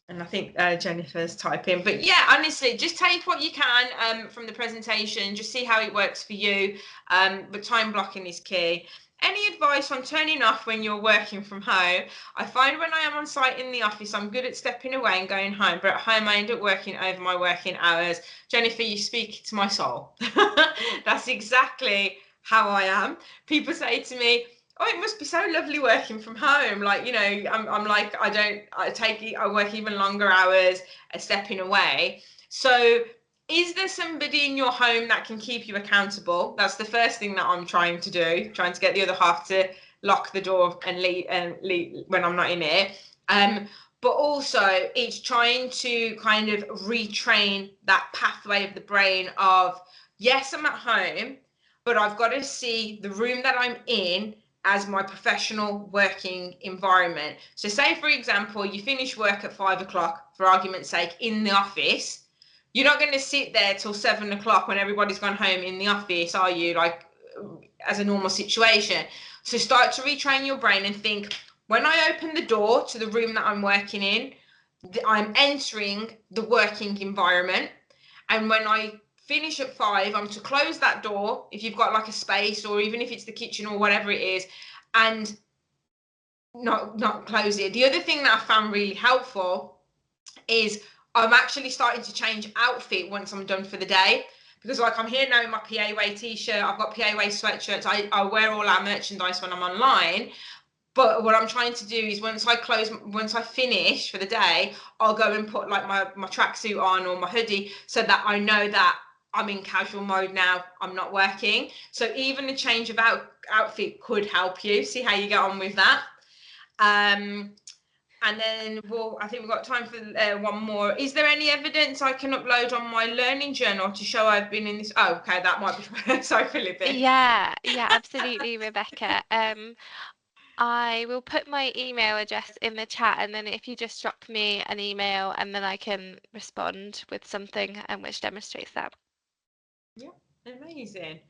And I think Jennifer's typing, but yeah, honestly, just take what you can from the presentation, just see how it works for you. But time blocking is key. Any advice on turning off when you're working from home? I find when I am on site in the office, I'm good at stepping away and going home, but at home I end up working over my working hours. Jennifer, you speak to my soul. That's exactly how I am. People say to me, "Oh, it must be so lovely working from home." Like, you know, I'm like, I work even longer hours stepping away. So is there somebody in your home that can keep you accountable? That's the first thing that I'm trying to do, trying to get the other half to lock the door and leave when I'm not in it. But also it's trying to kind of retrain that pathway of the brain of, yes, I'm at home, but I've got to see the room that I'm in as my professional working environment. So say, for example, you finish work at 5 o'clock, for argument's sake, in the office. You're not going to sit there till 7 o'clock when everybody's gone home in the office, are you? Like, as a normal situation. So start to retrain your brain and think, when I open the door to the room that I'm working in, I'm entering the working environment. And when I finish at 5, I'm to close that door if you've got like a space, or even if it's the kitchen or whatever it is, and not close it. The other thing that I found really helpful is I'm actually starting to change outfit once I'm done for the day, because like I'm here now in my PAWay t-shirt, I've got PAWay sweatshirts, I wear all our merchandise when I'm online. But what I'm trying to do is once I finish for the day, I'll go and put like my tracksuit on or my hoodie, so that I know that I'm in casual mode now, I'm not working. So even a change of outfit could help you. See how you get on with that. And then I think we've got time for one more. Is there any evidence I can upload on my learning journal to show I've been in this? Oh, okay, that might be. Sorry, Philippi. Yeah, absolutely, Rebecca. I will put my email address in the chat, and then if you just drop me an email, and then I can respond with something which demonstrates that. Yeah, amazing.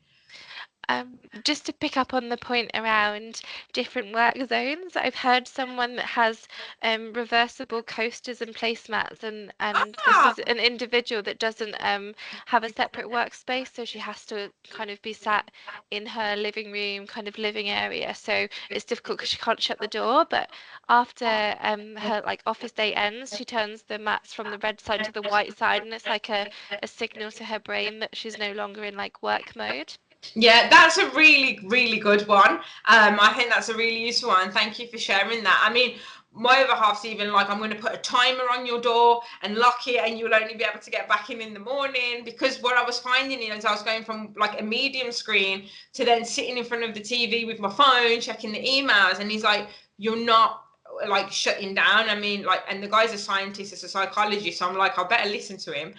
Just to pick up on the point around different work zones, I've heard someone that has reversible coasters and placemats, and this Ah, is an individual that doesn't have a separate workspace, so she has to kind of be sat in her living room, kind of living area. So it's difficult because she can't shut the door. But after her like office day ends, she turns the mats from the red side to the white side, and it's like a signal to her brain that she's no longer in like work mode. yeah, that's a really, really good one. I think that's a really useful one. Thank you for sharing that. I mean, my other half's even like, I'm going to put a timer on your door and lock it, and you'll only be able to get back in the morning. Because what I was finding is I was going from like a medium screen to then sitting in front of the TV with my phone, checking the emails. And he's like, you're not like shutting down. I mean, like, and the guy's a scientist, it's a psychologist, so I'm like, I better listen to him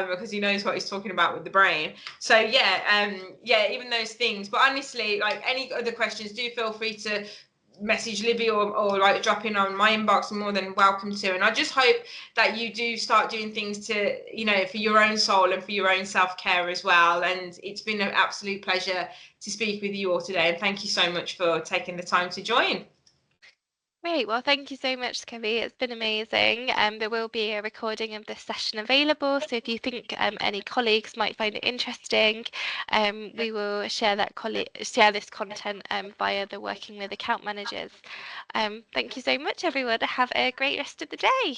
because he knows what he's talking about with the brain. So yeah, even those things. But honestly, like, any other questions, do feel free to message Libby or like drop in on my inbox. I'm more than welcome to. And I just hope that you do start doing things to, for your own soul and for your own self-care as well. And it's been an absolute pleasure to speak with you all today, and thank you so much for taking the time to join. Great. Well, thank you so much, Skevi. It's been amazing. There will be a recording of this session available. So if you think any colleagues might find it interesting, we will share this content via the Working with Account Managers. Thank you so much, everyone. Have a great rest of the day.